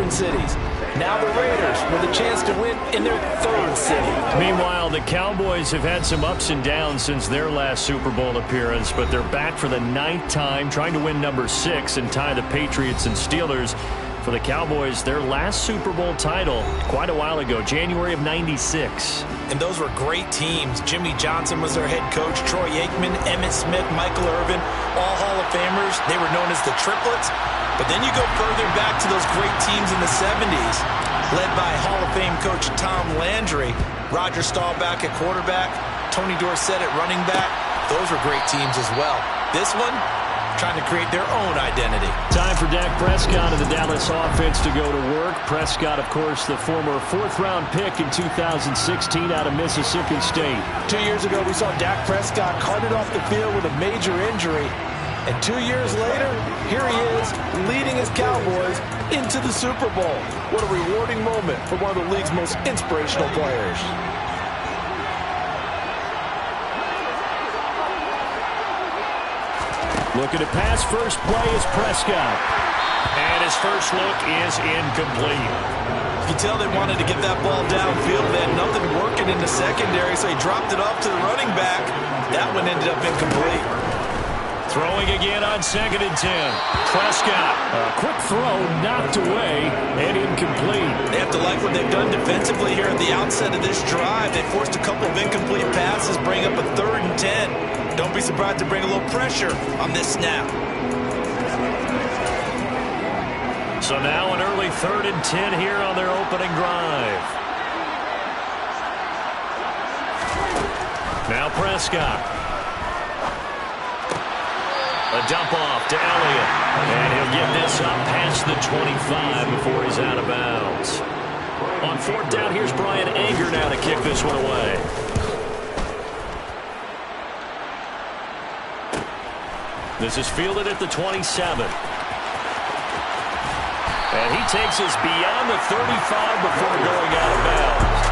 different cities. Now the Raiders with a chance to win in their third city. Meanwhile, the Cowboys have had some ups and downs since their last Super Bowl appearance, but they're back for the 9th time, trying to win number 6 and tie the Patriots and Steelers. For the Cowboys, their last Super Bowl title quite a while ago, January of '96. And those were great teams. Jimmy Johnson was their head coach, Troy Aikman, Emmitt Smith, Michael Irvin, all Hall of Famers. They were known as the Triplets. But then you go further back to those great teams in the 70s, led by Hall of Fame coach Tom Landry, Roger Staubach at quarterback, Tony Dorsett at running back. Those were great teams as well. This one, trying to create their own identity. Time for Dak Prescott and the Dallas offense to go to work. Prescott, of course, the former 4th-round pick in 2016 out of Mississippi State. 2 years ago, we saw Dak Prescott carted off the field with a major injury. And 2 years later, here he is, leading his Cowboys into the Super Bowl. What a rewarding moment for one of the league's most inspirational players. Looking to pass, first play is Prescott. And his first look is incomplete. You can tell they wanted to get that ball downfield. They had nothing working in the secondary, so he dropped it off to the running back. That one ended up incomplete. Throwing again on 2nd and 10. Prescott, a quick throw, knocked away, and incomplete. They have to like what they've done defensively here at the outset of this drive. They forced a couple of incomplete passes, bring up a 3rd and 10. Don't be surprised to bring a little pressure on this snap. So now an early 3rd and 10 here on their opening drive. Now Prescott. A dump off to Elliott. And he'll get this up past the 25 before he's out of bounds. On 4th down, here's Brian Anger now to kick this one away. This is fielded at the 27. And he takes us beyond the 35 before going out of bounds.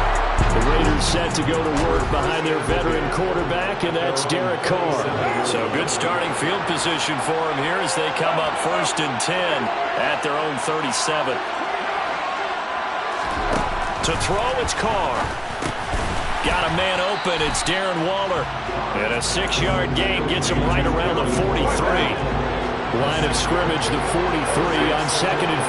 The Raiders set to go to work behind their veteran quarterback, and that's Derek Carr. So good starting field position for him here as they come up 1st and 10 at their own 37. To throw, it's Carr. Got a man open. It's Darren Waller. And a 6-yard gain gets him right around the 43. Line of scrimmage, the 43 on 2nd and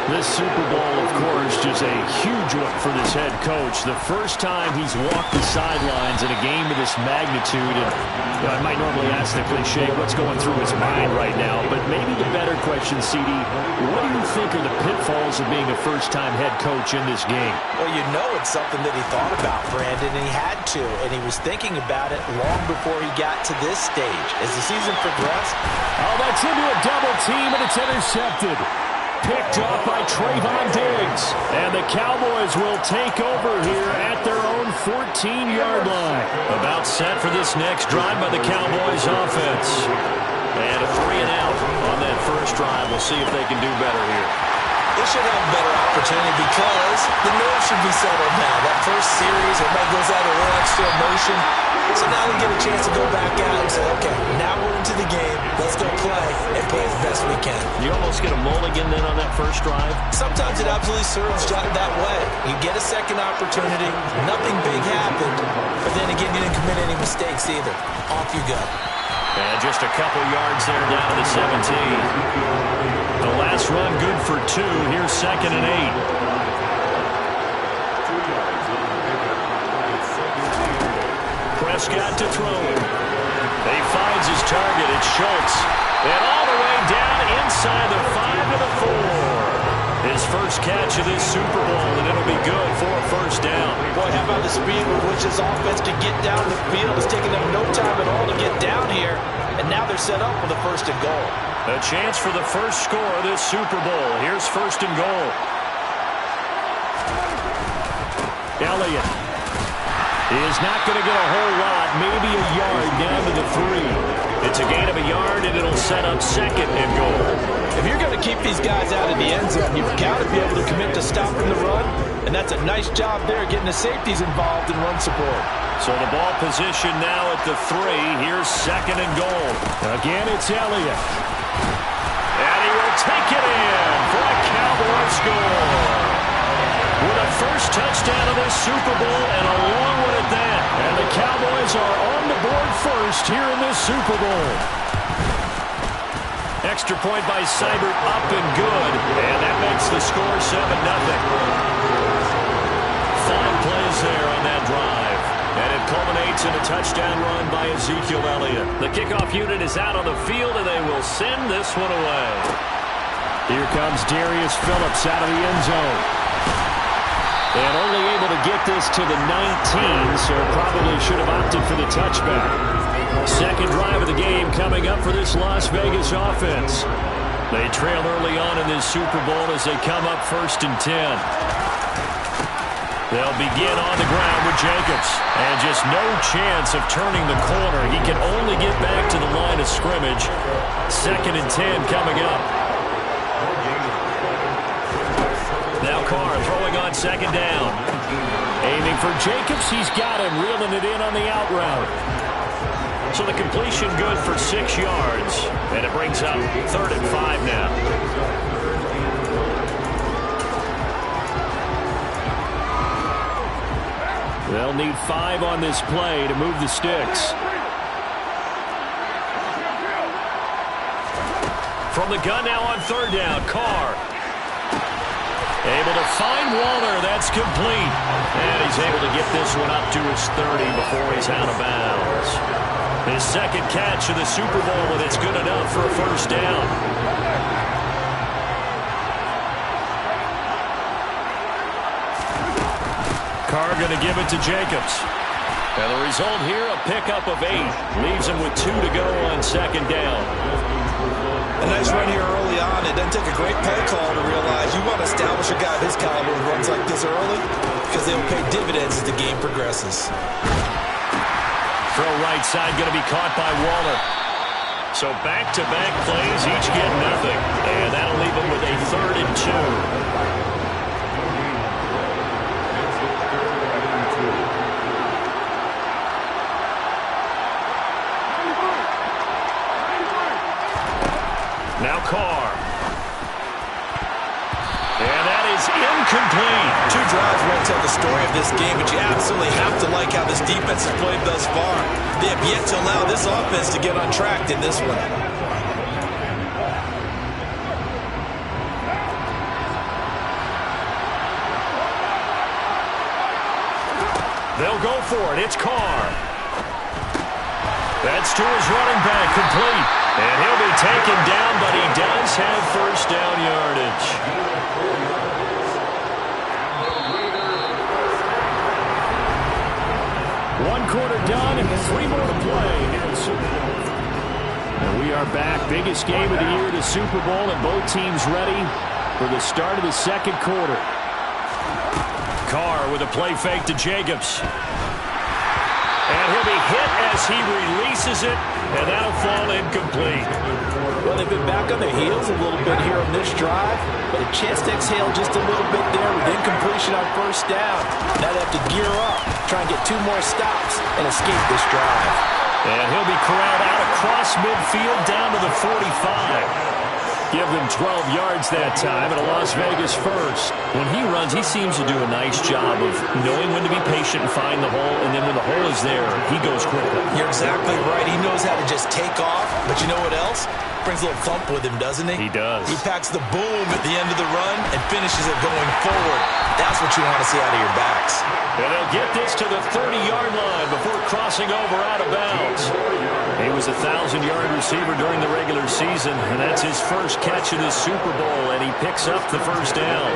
4. This Super Bowl, of course, just a huge one for this head coach. The first time he's walked the sidelines in a game of this magnitude. And I might normally ask the cliche, what's going through his mind right now? But maybe the better question, CD, what do you think are the pitfalls of being a first-time head coach in this game? Well, you know it's something that he thought about, Brandon, and he had to. And he was thinking about it long before he got to this stage. As the season progressed, oh, that's into a double team, and it's intercepted. Picked up by Trayvon Diggs. And the Cowboys will take over here at their own 14-yard line. About set for this next drive by the Cowboys offense. And a 3-and-out on that first drive. We'll see if they can do better here. They should have a better opportunity because the nerves should be settled now. That first series, everybody goes out a little extra emotion. So now they get a chance to go back out and say, okay, now we're into the game. Let's go play and play as best we can. You almost get a mulligan then on that first drive? Sometimes it absolutely serves that way. You get a second opportunity. Nothing big happened. But then again, you didn't commit any mistakes either. Off you go. And just a couple yards there down to the 17. The last run good for 2. Here's 2nd and 8. Prescott to throw it. He finds his target. It's Schultz. And all the way down inside the 5 to the 4. His first catch of this Super Bowl, and it'll be good for a first down. Boy, how about the speed with which his offense can get down the field? It's taking them no time at all to get down here. And now they're set up for the 1st and goal. A chance for the first score of this Super Bowl. Here's 1st and goal. Elliott is not going to get a whole lot, maybe a yard down to the 3. It's a gain of a yard, and it'll set up 2nd and goal. If you're going to keep these guys out of the end zone, you've got to be able to commit to stopping the run, and that's a nice job there getting the safeties involved in run support. So the ball position now at the 3. Here's 2nd and goal. Again, it's Elliott. And he will take it in for a Cowboy score. first touchdown of this Super Bowl, and a long one at that. And the Cowboys are on the board first here in this Super Bowl. Extra point by Seibert, up and good. And that makes the score 7-0. 5 plays there on that drive. And it culminates in a touchdown run by Ezekiel Elliott. The kickoff unit is out on the field, and they will send this one away. Here comes Darius Phillips out of the end zone. And only able to get this to the 19, so probably should have opted for the touchback. Second drive of the game coming up for this Las Vegas offense. They trail early on in this Super Bowl as they come up 1st and 10. They'll begin on the ground with Jacobs. And just no chance of turning the corner. He can only get back to the line of scrimmage. 2nd and 10 coming up. Now Carr throwing on 2nd down. Aiming for Jacobs. He's got him, reeling it in on the out route. So the completion good for 6 yards. And it brings up 3rd and 5 now. They'll need 5 on this play to move the sticks. From the gun now on 3rd down, Carr. Able to find Waller. That's complete. And he's able to get this one up to his 30 before he's out of bounds. His 2nd catch of the Super Bowl, and it's good enough for a 1st down. Carr going to give it to Jacobs. And the result here, a pickup of 8. Leaves him with 2 to go on 2nd down. A nice run here early on. It doesn't take a great play call to realize you want to establish a guy of his caliber who runs like this early because they'll pay dividends as the game progresses. Throw right side going to be caught by Waller. So back-to-back plays, each get nothing. And that'll leave him with a 3rd and 2. Now Carr. And that is incomplete. 2 drives won't tell the story of this game, but you absolutely have to like how this defense has played thus far. They have yet to allow this offense to get untracked in this one. They'll go for it. It's Carr. That's to his running back, complete. And he'll be taken down, but he does have 1st down yardage. One quarter done, 3 more to play. And we are back. Biggest game of the year, the Super Bowl, and both teams ready for the start of the 2nd quarter. Carr with a play fake to Jacobs. And he'll be hit as he releases it, and that'll fall incomplete. Well, they've been back on their heels a little bit here on this drive, but a chance to exhale just a little bit there with incompletion on 1st down. Now they have to gear up, try and get 2 more stops, and escape this drive. And he'll be corralled out across midfield down to the 45. Give them 12 yards that time, and a Las Vegas 1st. When he runs, he seems to do a nice job of knowing when to be patient and find the hole, and then when the hole is there, he goes quickly. You're exactly right. He knows how to just take off, but you know what else? Brings a little thump with him, doesn't he? He does. He packs the boom at the end of the run and finishes it going forward. That's what you want to see out of your backs. And they'll get this to the 30-yard line before crossing over out of bounds. He was a 1,000-yard receiver during the regular season, and that's his 1st catch of this Super Bowl, and he picks up the 1st down.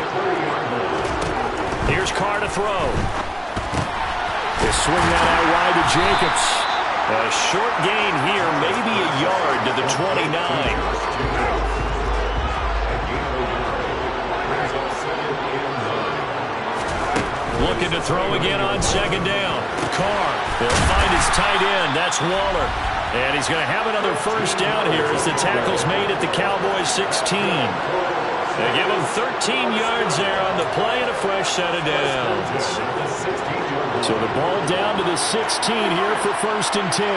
Here's Carr to throw. They swing that out wide to Jacobs. A short gain here, maybe a yard to the 29. Looking to throw again on 2nd down. Carr, they'll find his tight end. That's Waller. And he's going to have another 1st down here as the tackle's made at the Cowboys 16. They give him 13 yards there on the play and a fresh set of downs. So the ball down to the 16 here for 1st and 10.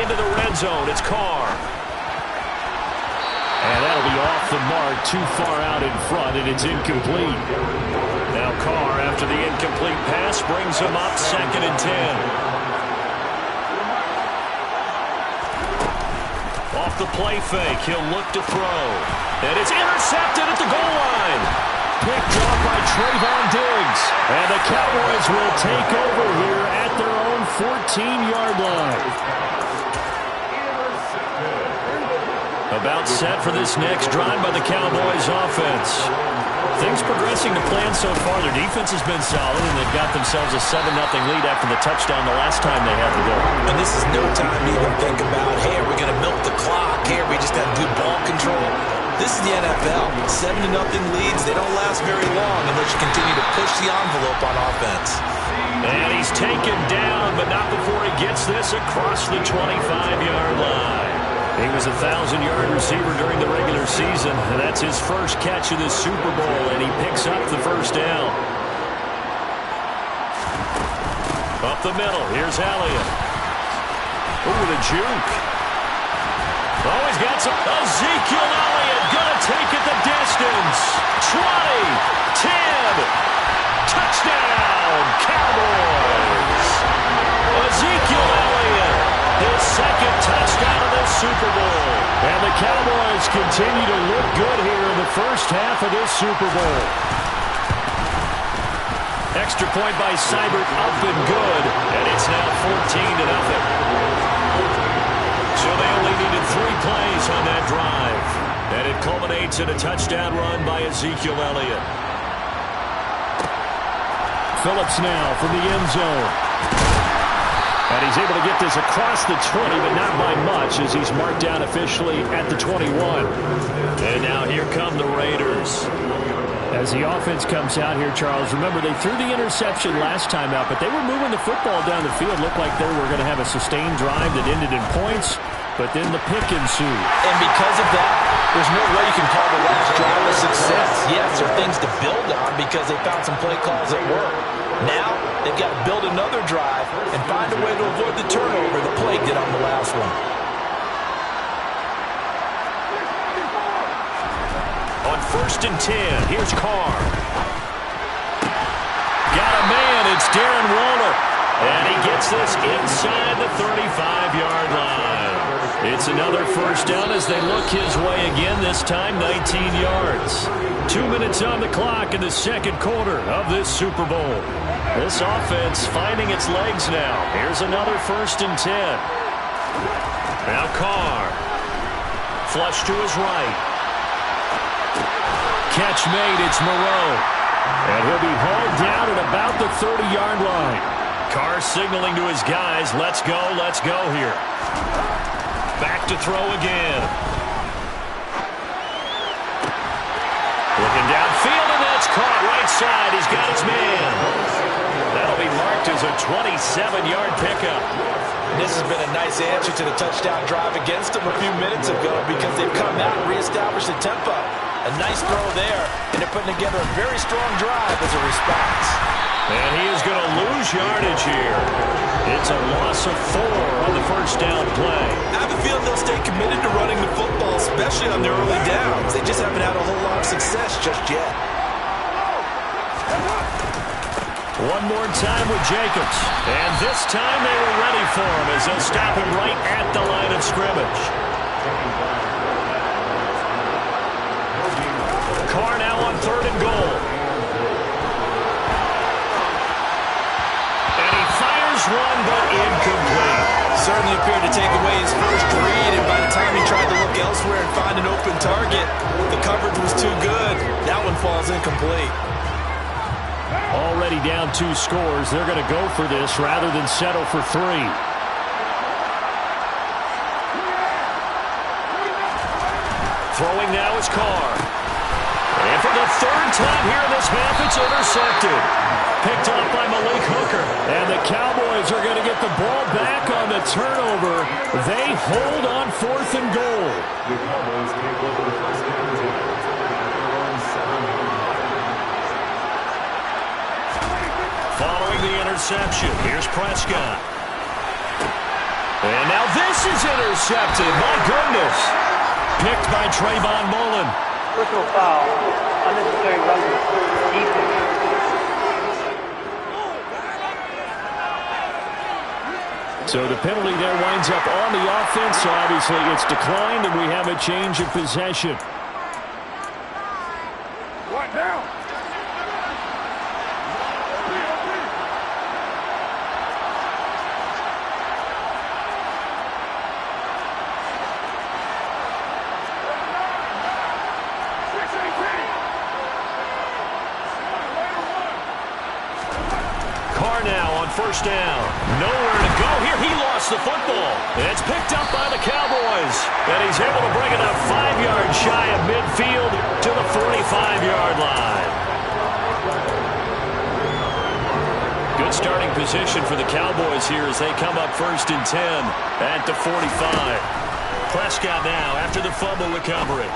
Into the red zone. It's Carr. And that'll be off off the mark, too far out in front, and it's incomplete. Now Carr, after the incomplete pass, brings him up 2nd and 10. Off the play fake, he'll look to throw. And it's intercepted at the goal line. Picked off by Trayvon Diggs. And the Cowboys will take over here at their own 14-yard line. About set for this next drive by the Cowboys offense. Things progressing to plan so far. Their defense has been solid, and they've got themselves a 7-0 lead after the touchdown the last time they had the ball. And this is no time to even think about, hey, are we going to milk the clock? Hey, we just have good ball control. This is the NFL. 7-0 leads, they don't last very long unless you continue to push the envelope on offense. And he's taken down, but not before he gets this across the 25-yard line. He was a 1,000-yard receiver during the regular season, and that's his first catch of the Super Bowl, and he picks up the first down. Up the middle, here's Elliott. Ooh, the juke. Oh, he's got some. Ezekiel Elliott gonna take it the distance. 20, 10, touchdown, Cowboys. Ezekiel Elliott, his second touchdown of this Super Bowl. And the Cowboys continue to look good here in the first half of this Super Bowl. Extra point by Seibert, up and good. And it's now 14-0. So they only needed 3 plays on that drive. And it culminates in a touchdown run by Ezekiel Elliott. Phillips now from the end zone. And he's able to get this across the 20, but not by much, as he's marked down officially at the 21. And now here come the Raiders. As the offense comes out here, Charles, remember they threw the interception last time out, but they were moving the football down the field. Looked like they were going to have a sustained drive that ended in points, but then the pick ensued. And because of that, there's no way you can call the last drive a success. Yes, there are things to build on because they found some play calls that work. Now, they've got to build another drive and find a way to avoid the turnover the play did on the last one. On 1st and 10, here's Carr. Got a man, it's Darren Waller. And he gets this inside the 35-yard line. It's another first down as they look his way again, this time 19 yards. 2 minutes on the clock in the second quarter of this Super Bowl. This offense finding its legs now. Here's another 1st and 10. Now Carr. Flush to his right. Catch made, it's Moreau. And he'll be hauled down at about the 30-yard line. Carr signaling to his guys, let's go here. Back to throw again. Looking downfield, and that's caught right side. He's got his man. That'll be marked as a 27-yard pickup. This has been a nice answer to the touchdown drive against them a few minutes ago because they've come out and reestablished the tempo. A nice throw there, and they're putting together a very strong drive as a response. And he is going to lose yardage here. It's a loss of 4 on the first down play. I have a feeling they'll stay committed to running the football, especially on their early downs. They just haven't had a whole lot of success just yet. One more time with Jacobs. And this time they were ready for him as they'll stop him right at the line of scrimmage. Carr now on 3rd and goal. And he fires one, but incomplete. Certainly appeared to take away his first read, and by the time he tried to look elsewhere and find an open target, the coverage was too good. That one falls incomplete. Already down 2 scores. They're going to go for this rather than settle for 3. Throwing now is Carr. And for the 3rd time here in this half, it's intercepted. Picked off by Malik Hooker. And the Cowboys are going to get the ball back on the turnover. They hold on 4th and goal. The Cowboys take over the first down following the interception, here's Prescott. And now this is intercepted. My goodness. Picked by Trayvon Mullen. Personal foul, unnecessary roughness, defense. So the penalty there winds up on the offense. So obviously it's declined, and we have a change of possession. Right now. Carr now on first down. Nowhere to go here. He lost the football. It's picked up by the Cowboys. And he's able to bring it up 5 yards shy of midfield to the 45-yard line. Good starting position for the Cowboys here as they come up 1st and 10 at the 45. Prescott now after the fumble recovery.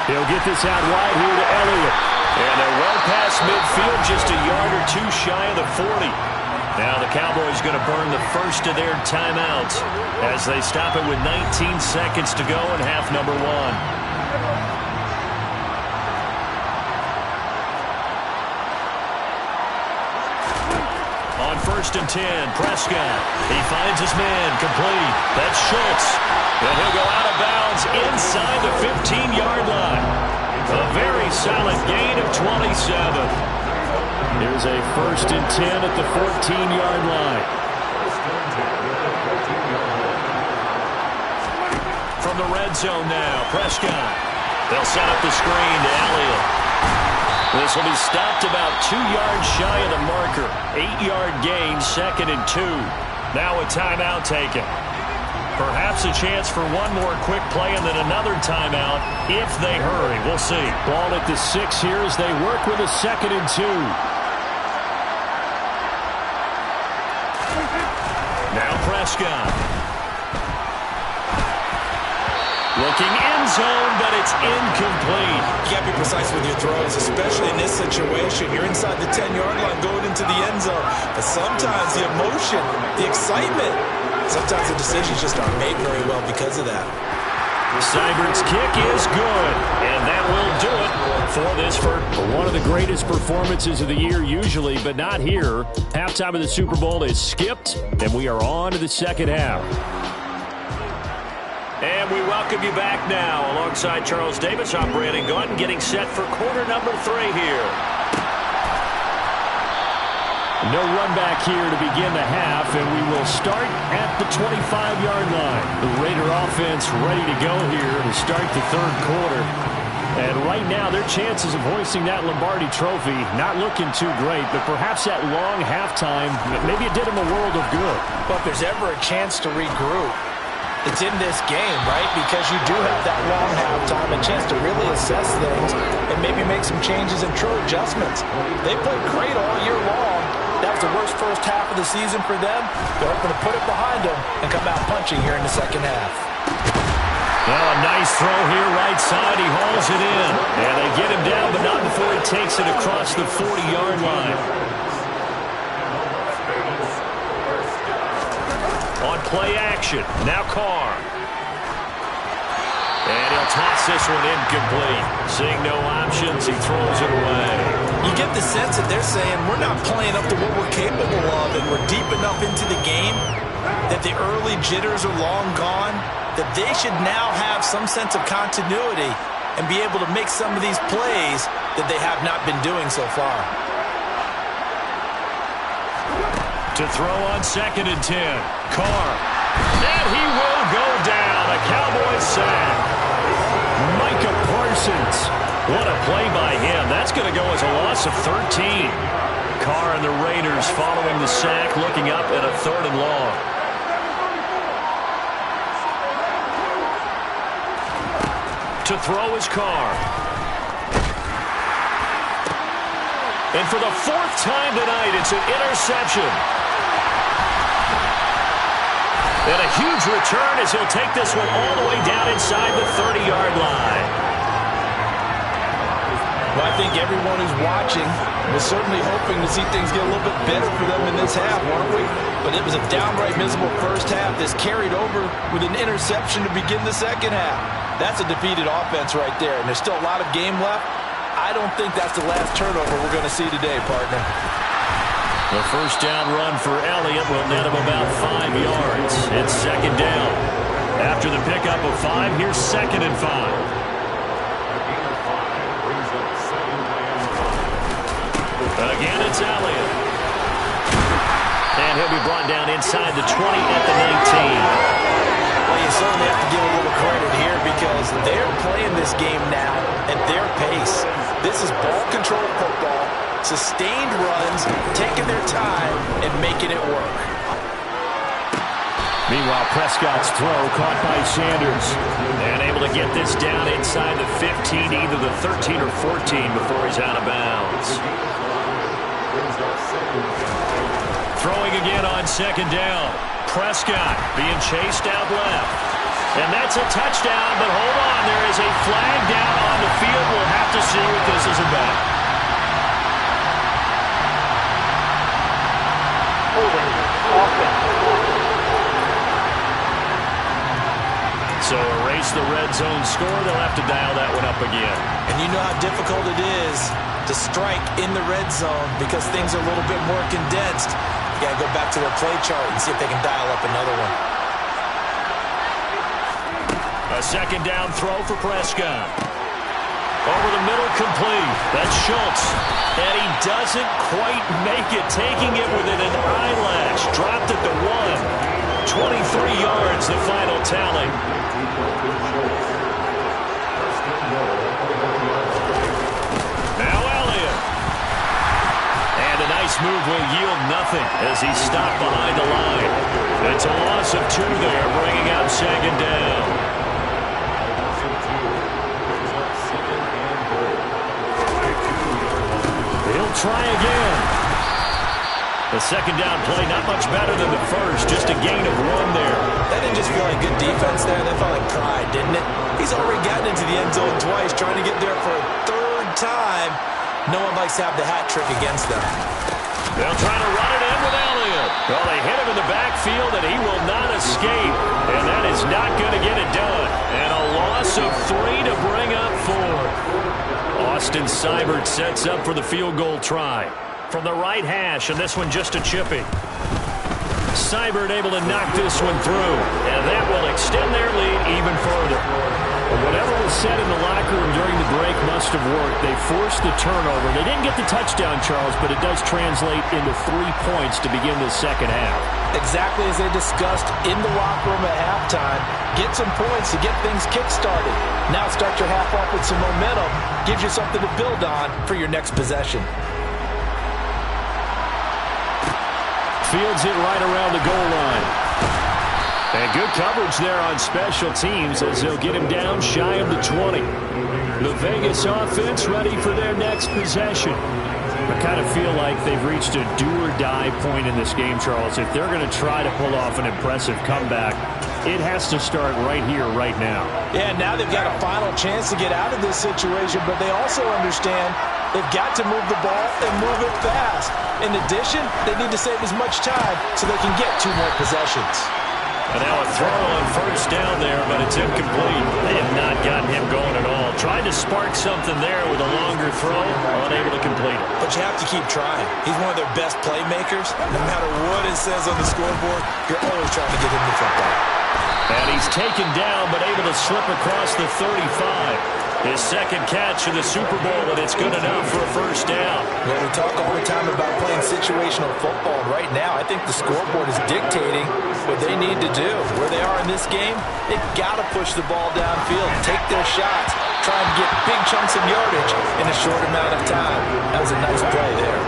He'll get this out wide here to Elliott. And they're well past midfield, just a yard or two shy of the 40. Now the Cowboys going to burn the first of their timeouts as they stop it with 19 seconds to go in half number 1. On 1st and 10, Prescott. He finds his man, complete. That's Schultz. And he'll go out of bounds inside the 15-yard line. A very solid gain of 27. Here's a 1st and 10 at the 14-yard line. From the red zone now, Prescott. They'll set up the screen to Elliott. This will be stopped about 2 yards shy of the marker. 8-yard gain, 2nd and 2. Now a timeout taken. Perhaps a chance for one more quick play and then another timeout if they hurry. We'll see. Ball at the 6 here as they work with a 2nd and 2. Now Prescott. Looking end zone, but it's incomplete. You got to be precise with your throws, especially in this situation. You're inside the 10-yard line going into the end zone. But sometimes the emotion, the excitement, sometimes the decisions just aren't made very well because of that. Seibert's kick is good, and that will do it for this first. One of the greatest performances of the year usually, but not here. Halftime of the Super Bowl is skipped, and we are on to the second half. And we welcome you back now alongside Charles Davis. I'm Brandon Gaudin getting set for quarter number 3 here. No run back here to begin the half, and we will start at the 25-yard line. The Raider offense ready to go here to start the 3rd quarter. And right now, their chances of hoisting that Lombardi trophy not looking too great, but perhaps that long halftime, maybe it did them a world of good. But if there's ever a chance to regroup, it's in this game, right? Because you do have that long halftime, a chance to really assess things and maybe make some changes and true adjustments. They played great all year long. That was the worst first half of the season for them. They're hoping to put it behind them and come out punching here in the second half. Well, a nice throw here, right side. He hauls it in. And they get him down, but not before he takes it across the 40-yard line. On play action, now Carr. And he'll toss this one incomplete. Seeing no options, he throws it away. You get the sense that they're saying we're not playing up to what we're capable of, and we're deep enough into the game that the early jitters are long gone, that they should now have some sense of continuity and be able to make some of these plays that they have not been doing so far. To throw on 2nd and 10, Carr. And he will go down. A Cowboys sack. Micah Parsons. What a play by him. That's going to go as a loss of 13. Carr and the Raiders following the sack, looking up at a 3rd and long. To throw is Carr. And for the 4th time tonight, it's an interception. And a huge return as he'll take this one all the way down inside the 30-yard line. Well, I think everyone who's watching was certainly hoping to see things get a little bit better for them in this half, weren't we? But it was a downright miserable first half. This carried over with an interception to begin the second half. That's a defeated offense right there, and there's still a lot of game left. I don't think that's the last turnover we're going to see today, partner. The first down run for Elliott will net him about 5 yards. It's second down. After the pickup of 5, here's 2nd and 5. Again, it's Elliott. And he'll be brought down inside the 20 at the 19. Well, you certainly have to give a little credit here because they're playing this game now at their pace. This is ball control football, sustained runs, taking their time, and making it work. Meanwhile, Prescott's throw caught by Sanders. And able to get this down inside the 15, either the 13 or 14 before he's out of bounds. Throwing again on second down. Prescott being chased out left. And that's a touchdown, but hold on. There is a flag down on the field. We'll have to see what this is about. Holding offense. So erase the red zone score. They'll have to dial that one up again. And you know how difficult it is to strike in the red zone because things are a little bit more condensed. You got to go back to their play chart and see if they can dial up another one. A second down throw for Prescott. Over the middle, complete. That's Schultz. And he doesn't quite make it, taking it within an eyelash. Dropped at the 1. 23 yards, the final tally. Now Elliott. And a nice move will yield nothing as he's stopped behind the line. It's a loss of 2 there, bringing up second down. He'll try again. The second down play, not much better than the first, just a gain of 1 there. That didn't just feel like good defense there. That felt like pride, didn't it? He's already gotten into the end zone twice, trying to get there for a 3rd time. No one likes to have the hat trick against them. They'll try to run it in with Elliott. Well, they hit him in the backfield, and he will not escape. And that is not going to get it done. And a loss of 3 to bring up 4. Austin Seibert sets up for the field goal try. From the right hash, and this one just a chippy. Seibert able to knock this one through, and that will extend their lead even further. But whatever was said in the locker room during the break must have worked. They forced the turnover. They didn't get the touchdown, Charles, but it does translate into 3 points to begin the second half. Exactly as they discussed in the locker room at halftime. Get some points to get things kick-started. Now start your half off with some momentum. Gives you something to build on for your next possession. Fields it right around the goal line. And good coverage there on special teams as they'll get him down shy of the 20. The Vegas offense ready for their next possession. I kind of feel like they've reached a do-or-die point in this game, Charles. If they're going to try to pull off an impressive comeback, it has to start right here, right now. Yeah, now they've got a final chance to get out of this situation, but they also understand they've got to move the ball and move it fast. In addition, they need to save as much time so they can get 2 more possessions. And now a throw on first down there, but it's incomplete. They have not gotten him going at all. Tried to spark something there with a longer throw, unable to complete it. But you have to keep trying. He's one of their best playmakers. No matter what it says on the scoreboard, you're always trying to get him the football. And he's taken down, but able to slip across the 35. His second catch of the Super Bowl, and it's good enough for a first down. Well, we talk all the time about playing situational football. Right now, I think the scoreboard is dictating what they need to do. Where they are in this game, they've got to push the ball downfield, take their shots, try and get big chunks of yardage in a short amount of time. That was a nice play there.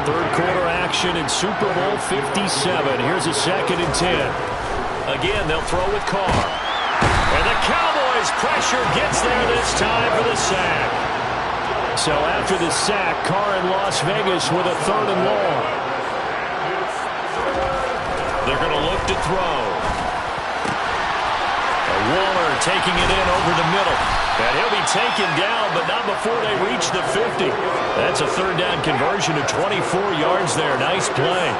Third quarter action in Super Bowl 57. Here's a 2nd and 10. Again, they'll throw with Carr. And the Cowboys pressure gets there this time for the sack. So after the sack, Carr in Las Vegas with a 3rd and long. They're going to look to throw. Waller taking it in over the middle. And he'll be taken down, but not before they reach the 50. That's a third down conversion of 24 yards there. Nice play.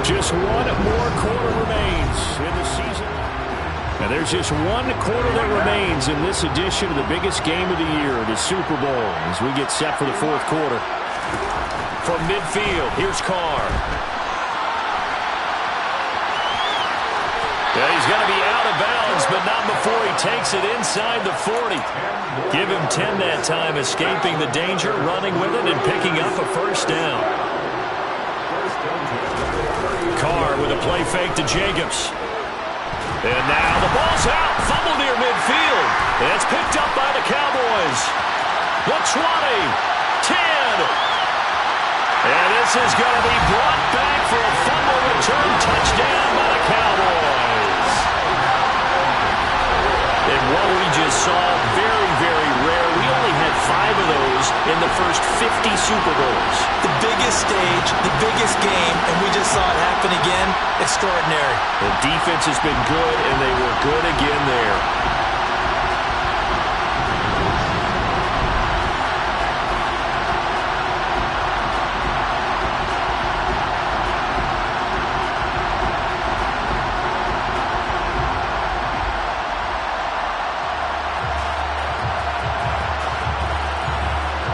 Just one more quarter remains in the season. And there's just one quarter that remains in this edition of the biggest game of the year, the Super Bowl, as we get set for the fourth quarter. From midfield, here's Carr. Yeah, he's going to be out of bounds, but not before he takes it inside the 40. Give him 10 that time, escaping the danger, running with it, and picking up a first down. Carr with a play fake to Jacobs. And now the ball's out. Fumble near midfield. And it's picked up by the Cowboys. The 20. 10. And this is going to be brought back for a fumble return touchdown by the Cowboys. And what we just saw, very, very rare. We only had 5 of those in the first 50 Super Bowls. The biggest stage, the biggest game, and we just saw it happen again. Extraordinary. The defense has been good, and they were good again there.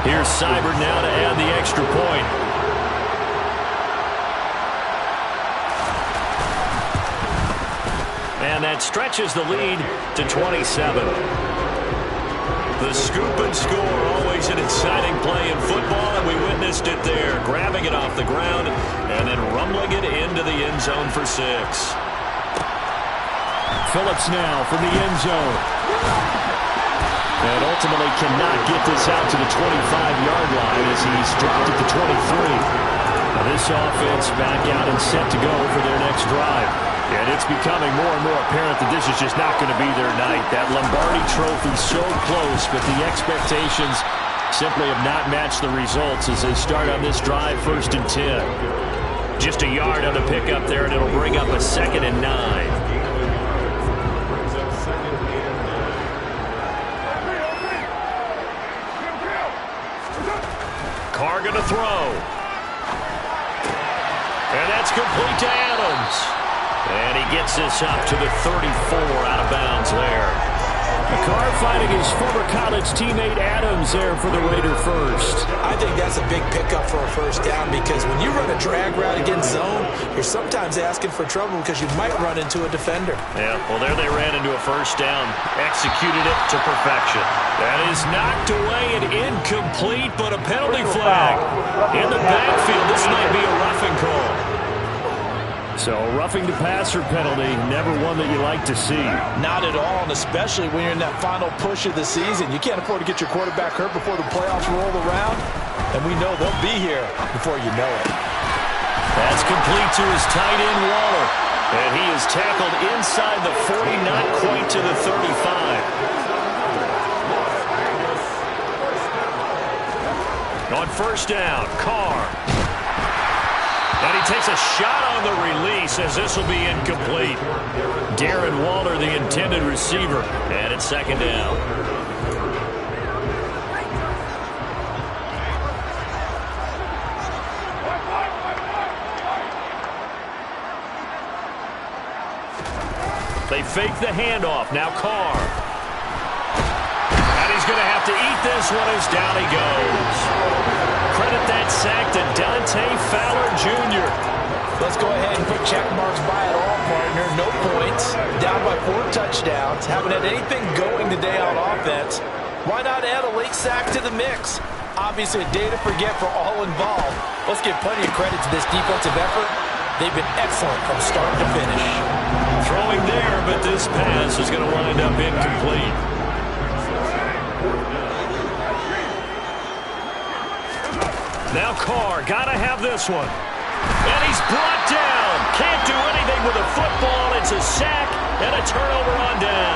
Here's Seibert now to add the extra point. And that stretches the lead to 27. The scoop and score, always an exciting play in football, and we witnessed it there. Grabbing it off the ground and then rumbling it into the end zone for 6. Phillips now from the end zone. And ultimately cannot get this out to the 25-yard line as he's dropped at the 23. Now this offense back out and set to go for their next drive. And it's becoming more and more apparent that this is just not going to be their night. That Lombardi Trophy so close, but the expectations simply have not matched the results as they start on this drive, 1st and 10. Just a yard on the pickup there, and it'll bring up a 2nd and 9. Carr going to throw. And that's complete to Adams. And he gets this up to the 34 out of bounds there. Carr finding his former college teammate Adams there for the Raider first. I think that's a big pickup for a first down because when you run a drag route against zone, you're sometimes asking for trouble because you might run into a defender. Yeah, well, there they ran into a first down. Executed it to perfection. That is knocked away and incomplete, but a penalty flag. In the backfield, this might be a roughing call. So roughing the passer penalty, never one that you like to see. Not at all, and especially when you're in that final push of the season. You can't afford to get your quarterback hurt before the playoffs roll around, and we know they'll be here before you know it. That's complete to his tight end, Waller. And he is tackled inside the 40, not quite to the 35. On first down, Carr. And he takes a shot on the release as this will be incomplete. Darren Waller, the intended receiver. And it's 2nd down. They fake the handoff. Now Carr. And he's going to have to eat this one as down he goes. Credit that sack to Dante Fowler Jr. Let's go ahead and put check marks by it all, partner. No points. Down by 4 touchdowns. Haven't had anything going today on offense. Why not add a late sack to the mix? Obviously a day to forget for all involved. Let's give plenty of credit to this defensive effort. They've been excellent from start to finish. Throwing there, but this pass is going to wind up incomplete. Now Carr, gotta have this one. And he's brought down. Can't do anything with a football. It's a sack and a turnover on down.